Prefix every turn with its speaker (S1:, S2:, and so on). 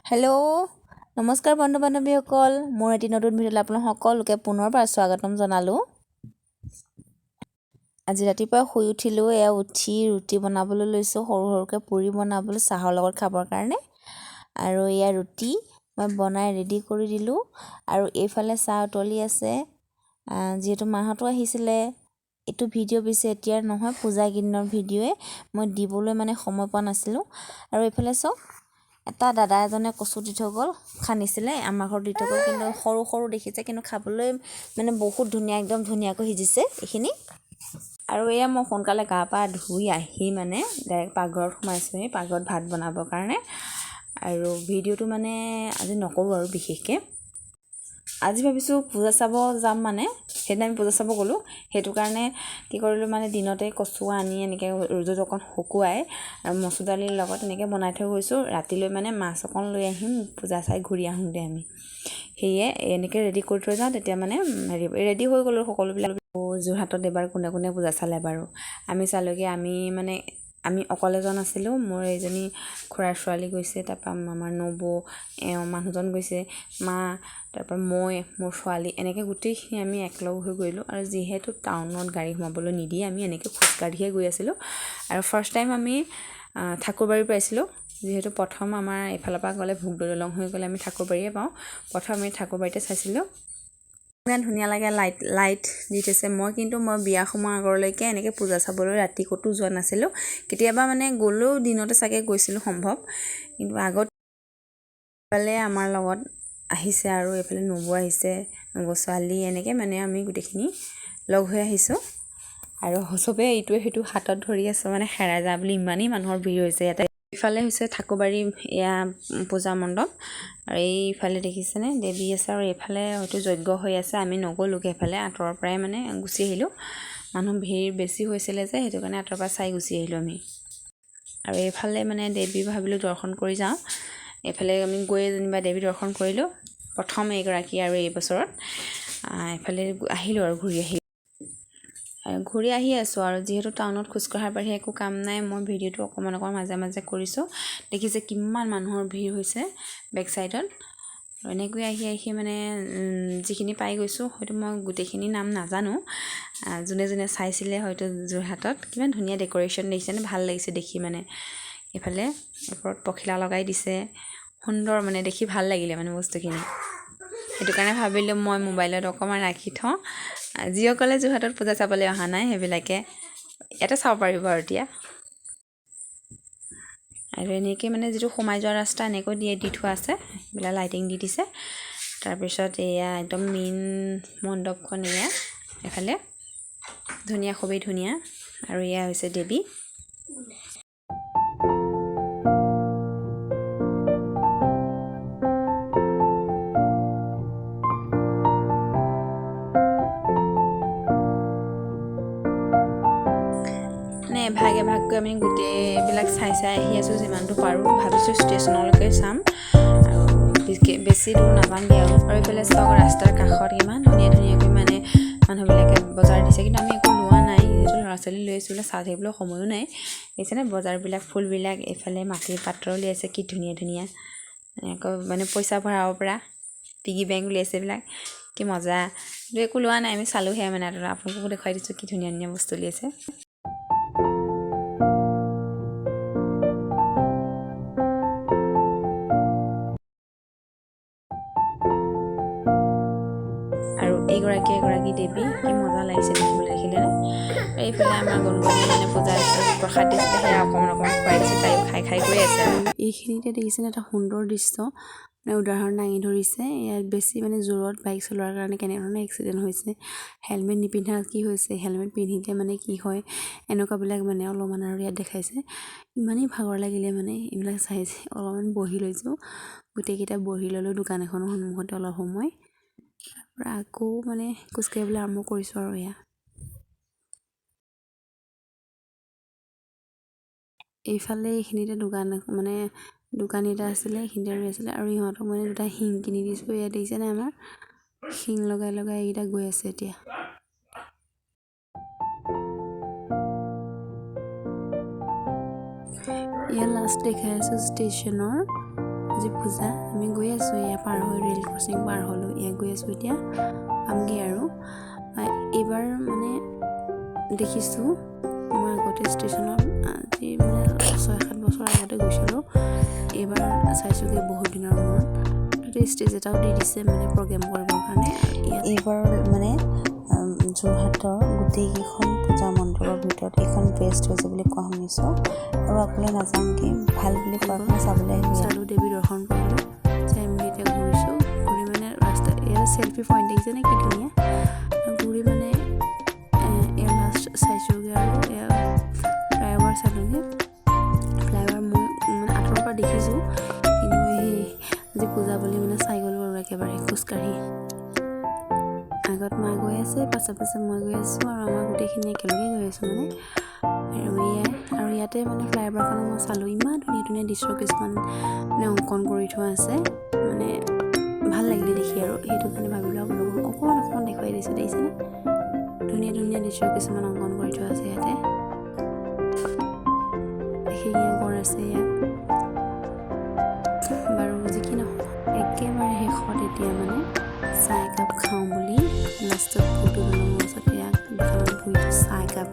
S1: Hello' নমস্কাৰ বন্ধু বান্ধৱীসকল মোৰ এটি নতুন ভিডিঅ'লৈ আপোনালোক সকলোকে পুনৰ স্বাগতম জনালোঁ। আজি ৰাতিপুৱা শুই উঠিলোঁ, উঠি ৰুটি বনাবলৈ লৈছোঁ, সৰু সৰুকৈ পুৰি বনাবলৈ চাহৰ লগত খাবৰ কাৰণে। আৰু ৰুটি মই বনাই ৰেডি কৰি দিলোঁ আৰু এইফালে চাহ উতলি আছে। যিহেতু মাহঁতো আহিছিলে, এইটো ভিডিঅ' পিছে এতিয়াৰ নহয়, পূজা কেইদিনৰ ভিডিঅ'য়ে, মই দিবলৈ সময় পোৱা নাছিলোঁ। আৰু এইফালে চাওক, এটা দাদা এজনে কচু দি থৈ গ'ল, খান্দিছিলে আমাৰ ঘৰত দি থৈ গ'ল, কিন্তু সৰু সৰু দেখিছে, কিন্তু খাবলৈ বহুত ধুনীয়া, একদম ধুনীয়াকৈ সিজিছে এইখিনি। আৰু মই সোনকালে গা পা ধুই আহি ডাইৰেক্ট পাকঘৰত সোমাইছোঁহি, পাকঘৰত ভাত বনাবৰ কাৰণে। আৰু ভিডিঅ'টো আজি নকৰোঁ আৰু বিশেষকৈ। আজি ভাবিছোঁ পূজা চাব যাম, সেইদিনা আমি পূজা চাব গ'লোঁ, সেইটো কাৰণে কি কৰিলোঁ দিনতে কচু আনি এনেকৈ ৰ'দত অকণ শুকুৱাই আৰু মচুৰ দালিৰ লগত এনেকৈ বনাই থৈ গৈছোঁ। ৰাতিলৈ মাছ অকণ লৈ আহিম, পূজা চাই ঘূৰি আহোঁতে আমি। সেয়ে এনেকৈ ৰেডি কৰি থৈ যাওঁ, তেতিয়া ৰেডি হৈ গ'লোঁ সকলোবিলাক। যোৰহাটত এবাৰ কোনে কোনে পূজা চালে বাৰু? আমি চালোঁগৈ, আমি অকলেজন আছিলোঁ, মোৰ এইজনী খুৰাৰ ছোৱালী গৈছে, তাৰপৰা আমাৰ নবৌ মানুহজন গৈছে, মা, তাৰপৰা মই, মোৰ ছোৱালী, এনেকৈ গোটেইখিনি আমি একলগ হৈ গৈলোঁ। আৰু যিহেতু টাউনত গাড়ী সোমাবলৈ নিদিয়ে, আমি এনেকৈ খোজকাঢ়িয়ে গৈ আছিলোঁ। আৰু ফাৰ্ষ্ট টাইম আমি ঠাকুৰবাৰী পাইছিলোঁ, যিহেতু প্ৰথম আমাৰ এইফালৰ পৰা গ'লে ভোগদৈ দলং হৈ গ'লে আমি ঠাকুৰবাৰীয়ে পাওঁ। প্ৰথম আমি ঠাকুৰবাৰীতে চাইছিলোঁ। ইমান ধুনীয়া লাগে, লাইট দি থৈছে। মই বিয়া সোমোৱাৰ আগলৈকে এনেকৈ পূজা চাবলৈ ৰাতি ক'তো যোৱা নাছিলোঁ। কেতিয়াবা গ'লেও দিনতে চাগে গৈছিলোঁ সম্ভৱ, কিন্তু আগত এইফালে আমাৰ লগত আহিছে আৰু এইফালে নবৌ আহিছে, নবৌ ছোৱালী, এনেকৈ আমি গোটেইখিনি লগ হৈ আহিছোঁ। আৰু চবেই ইটোৱে সিটো হাতত ধৰি আছোঁ, হেৰাই যা বুলি, ইমানেই মানুহৰ ভিৰ হৈছে ইয়াতে। ইফালে হৈছে ঠাকুৰবাৰী পূজা মণ্ডপ, আৰু এইফালে দেখিছেনে দেৱী আছে, আৰু এইফালে হয়তো যজ্ঞ হৈ আছে। আমি নগ'লোগৈ, সেইফালে আঁতৰৰ পৰাই গুচি আহিলোঁ। মানুহ ভিৰ বেছি হৈছিলে যে, সেইটো কাৰণে আঁতৰৰ পৰা চাই গুচি আহিলোঁ আমি। আৰু এইফালে দেৱী ভাবিলোঁ দৰ্শন কৰি যাওঁ। এইফালে আমি গৈ যেনিবা দেৱী দৰ্শন কৰিলোঁ, প্ৰথম এইগৰাকী আৰু এই বছৰত। এইফালে আহিলোঁ আৰু ঘূৰি আহি আছোঁ। আৰু যিহেতু টাউনত খোজকঢ়াৰ বাহিৰে একো কাম নাই, মই ভিডিঅ'টো অকণমান মাজে মাজে কৰিছোঁ। দেখিছে কিমান মানুহৰ ভিৰ হৈছে বেক চাইডত। আৰু এনেকৈ আহি যিখিনি পাই গৈছোঁ, হয়তো মই গোটেইখিনি নাম নাজানো। যোনে যোনে চাইছিলে হয়তো যোৰহাটত, কিমান ধুনীয়া ডেক'ৰেশ্যন দেখিছেনে, ভাল লাগিছে দেখি। এইফালে ওপৰত পখিলা লগাই দিছে, সুন্দৰ দেখি ভাল লাগিলে বস্তুখিনি। সেইটো কাৰণে ভাবিলোঁ মই মোবাইলত অকণমান ৰাখি থওঁ, যিসকলে যোৰহাটত পূজা চাবলৈ অহা নাই সেইবিলাকে ইয়াতে চাব পাৰিব আৰু এতিয়া। আৰু এনেকৈ যিটো সোমাই যোৱা ৰাস্তা এনেকৈ দি থোৱা আছে, এইবিলাক লাইটিং দি দিছে। তাৰপিছত একদম মেইন মণ্ডপখন, এফালে ধুনীয়া, খুবেই ধুনীয়া। আৰু হৈছে দেৱী। এভাগ এভাগকৈ আমি গোটেইবিলাক চাই আহি আছোঁ, যিমানটো পাৰোঁ। ভাবিছোঁ ষ্টেচনলৈকে চাম, আৰু বেছি দূৰ নাযামগৈ আৰু। এইফালে চাওক, ৰাস্তাৰ কাষত ইমান ধুনীয়াকৈ মানুহবিলাকে বজাৰ দিছে, কিন্তু আমি একো লোৱা নাই, যিহেতু ল'ৰা ছোৱালী লৈ আছোঁ, চাই থাকিবলৈ সময়ো নাই। দেখিছেনে বজাৰবিলাক, ফুলবিলাক, এইফালে মাটিৰ পাত্ৰ উলিয়াইছে, কি ধুনীয়া ধুনীয়া, আকৌ পইচা ভৰাব পৰা পিগী বেংক উলিয়াইছে, এইবিলাক কি মজা। কিন্তু একো লোৱা নাই, আমি চালোঁহে আপোনালোককো দেখুৱাই দিছোঁ কি ধুনীয়া ধুনীয়া বস্তু উলিয়াইছে। আৰু এগৰাকী দেৱী, কি মজা লাগিছে দেখিবলৈ, দেখিলেনে? এইফালে আমাৰ গণগণি পূজা প্ৰসাদ দিছিলে, সেয়া অকণমান খুৱাই দিছে, তাইও খাই গৈ আছে। এইখিনিতে দেখিছেনে এটা সুন্দৰ দৃশ্য, উদাহৰণ দাঙি ধৰিছে। ইয়াত বেছি জোৰত বাইক চলোৱাৰ কাৰণে কেনেধৰণে এক্সিডেণ্ট হৈছে, হেলমেট নিপিন্ধা কি হৈছে, হেলমেট পিন্ধিলে কি হয়, এনেকুৱাবিলাক অলপমান আৰু ইয়াত দেখাইছে। ইমানেই ভাগৰ লাগিলে এইবিলাক চাইছে। অলপমান বহি লৈছোঁ, গোটেইকেইটা বহি ল'লোঁ দোকান এখনৰ সন্মুখতে অলপ সময়। তাৰপৰা আকৌ খোজকাঢ়িবলৈ আৰম্ভ কৰিছোঁ আৰু এইফালে এইখিনিতে দোকান এটা আছিলে, এইখিনিতে ৰৈ আছিলে। আৰু ইহঁতক দুটা শিং কিনি দিছোঁ। ইয়াত দেখিছেনে, আমাৰ শিং লগাই এইকেইটা গৈ আছে এতিয়া। ইয়াত লাষ্ট দেখাই আছোঁ ষ্টেচনৰ,
S2: আজি পূজা আমি গৈ আছোঁ এয়া পাৰ হৈ ৰেল ক্ৰচিং পাৰ হ'লোঁ এয়া গৈ আছোঁ এতিয়া পামগৈ আৰু এইবাৰ মানে দেখিছোঁ মই আগতে ষ্টেচনত আজি মানে 6-7 বছৰ আগতে গৈছিলোঁ এইবাৰ চাইছোঁগৈ বহুত দিনৰ মূৰত তাতে ষ্টেজ এটাও দি দিছে মানে প্ৰগ্ৰেম কৰিবৰ কাৰণে
S1: এইবাৰ মানে যোৰহাটৰ গোটেইকেইখন পূজা মণ্ডপৰ ভিতৰত এইখন বেষ্ট হৈছে বুলি কোৱা শুনিছোঁ আৰু আপোনালোকে নাজানকৈ ভাল বুলি কোৱা কাৰণে চাবলৈ আহিছে
S2: চালোঁ দেৱী দৰ্শন কৰিলোঁ চাই মেলি এতিয়া ঘূৰিছোঁ ঘূৰি মানে ৰাস্তা এয়া চেল্ফি পইণ্ট দেখিছে নে কি ধুনীয়া ঘূৰি মানে এয়া লাষ্ট চাইছোঁগৈ আৰু এয়া ফ্লাইঅভাৰ চালোঁগৈ ফ্লাইঅভাৰ মই মানে আঁতৰৰ পৰা দেখিছোঁ কিন্তু সেই আজি পূজা বুলি মানে চাই গ'লোঁ আৰু একেবাৰে খোজকাঢ়ি আগত মা গৈ আছে পাছে পাছে মই গৈ আছোঁ আৰু আমাৰ গোটেইখিনি একেলগে গৈ আছোঁ মানে আৰু ইয়াতে মানে ফ্লাইঅভাৰখনত মই চালোঁ ইমান ধুনীয়া ধুনীয়া দৃশ্য কিছুমান মানে অংকন কৰি থোৱা আছে মানে ভাল লাগিলে দেখি আৰু সেইটো কাৰণে ভাবিলোঁ আপোনালোকক অকণমান দেখুৱাই দিছোঁ দেখিছেনে ধুনীয়া ধুনীয়া দৃশ্য কিছুমান অংকন কৰি থোৱা আছে ইয়াতে এশিঙীয়া গড় আছে ইয়াত বাৰু যি কি নহওক একেবাৰে শেষত এতিয়া মানে চাহ একাপ খাওঁ বুলি লাষ্টত ফটো বনাবৰ পাছত ইয়াক দোকানত বহি চাহ একাপ